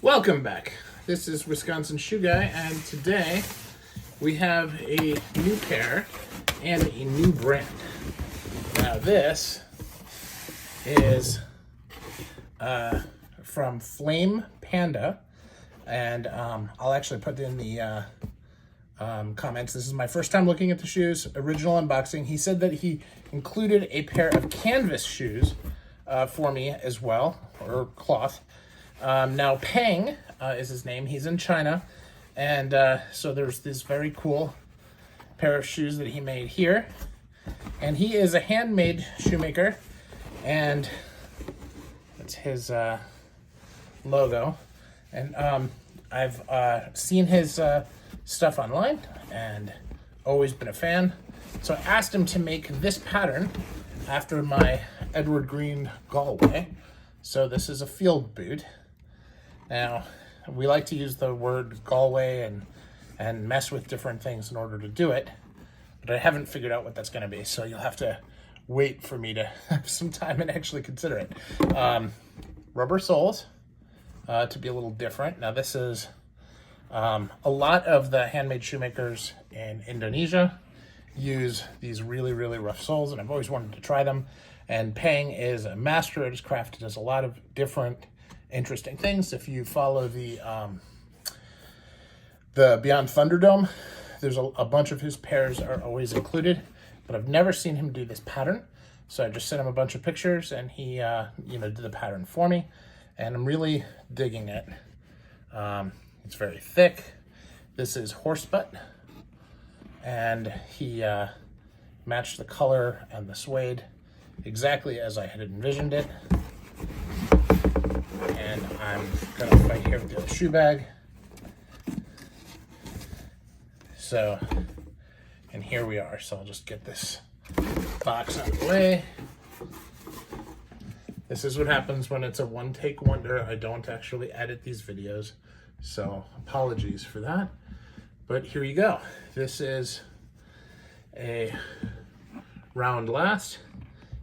Welcome back. This is Wisconsin Shoe Guy, and today we have a new pair and a new brand. Now this is from Flamepanda, and I'll actually put in the comments. This is my first time looking at the shoes. Original unboxing. He said that he included a pair of canvas shoes for me as well, or cloth. Now Peng is his name. He's in China, and so there's this very cool pair of shoes that he made here, and he is a handmade shoemaker, and that's his logo. And I've seen his stuff online and always been a fan, so I asked him to make this pattern after my Edward Green Galway. So this is a field boot. Now, we like to use the word Galway and mess with different things in order to do it, but I haven't figured out what that's going to be, so you'll have to wait for me to have some time and actually consider it. Rubber soles to be a little different. Now, this is a lot of the handmade shoemakers in Indonesia use these really, really rough soles, and I've always wanted to try them. And Peng is a master at his craft. He does a lot of different interesting things. If you follow the Beyond Thunderdome, there's a bunch of his pairs are always included, but I've never seen him do this pattern. So I just sent him a bunch of pictures, and he did the pattern for me, and I'm really digging it. It's very thick. This is horse butt, and he matched the color and the suede exactly as I had envisioned it. And I'm gonna fight here with the other shoe bag. So, and here we are. So I'll just get this box out of the way. This is what happens when it's a one-take wonder. I don't actually edit these videos, so apologies for that. But here you go. This is a round last.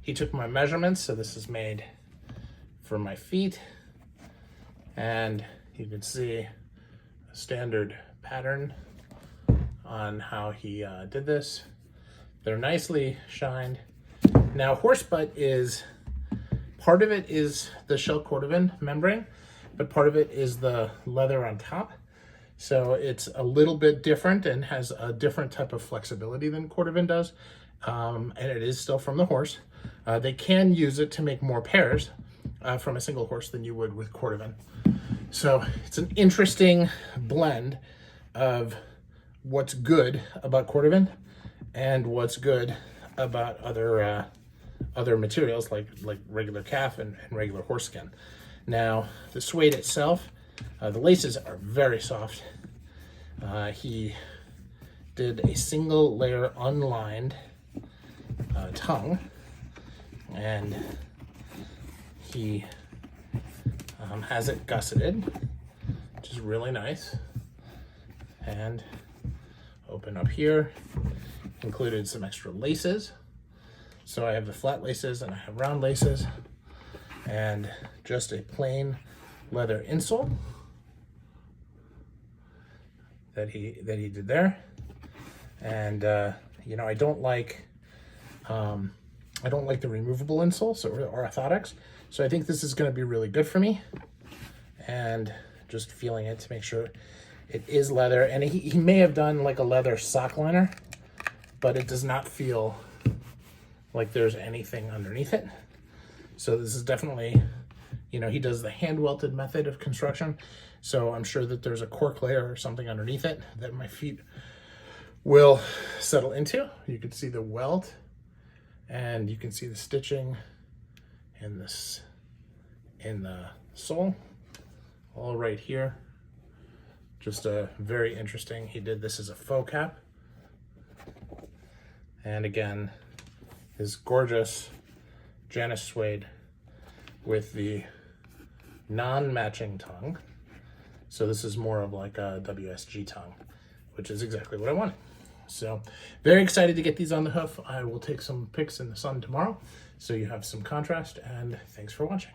He took my measurements, so this is made for my feet. And you can see a standard pattern on how he did this. They're nicely shined. Now, horse butt is, part of it is the shell cordovan membrane, but part of it is the leather on top. So it's a little bit different and has a different type of flexibility than cordovan does. And it is still from the horse. They can use it to make more pairs from a single horse than you would with cordovan. So it's an interesting blend of what's good about cordovan and what's good about other materials like regular calf and regular horse skin. Now, the suede itself, the laces are very soft. He did a single layer unlined tongue, and he has it gusseted, which is really nice. And open up here, included some extra laces. So I have the flat laces and I have round laces, and just a plain leather insole that he did there. And I don't like the removable insole, so or orthotics. So I think this is going to be really good for me. And just feeling it to make sure it is leather. And he may have done like a leather sock liner, but it does not feel like there's anything underneath it. So this is definitely, he does the hand welted method of construction. So I'm sure that there's a cork layer or something underneath it that my feet will settle into. You can see the welt, and you can see the stitching in the sole, all right here. Just a very interesting. He did this as a faux cap, and again, his gorgeous Janus suede with the non-matching tongue. So this is more of like a WSG tongue, which is exactly what I wanted. So very excited to get these on the hoof. I will take some pics in the sun tomorrow, so you have some contrast, and thanks for watching.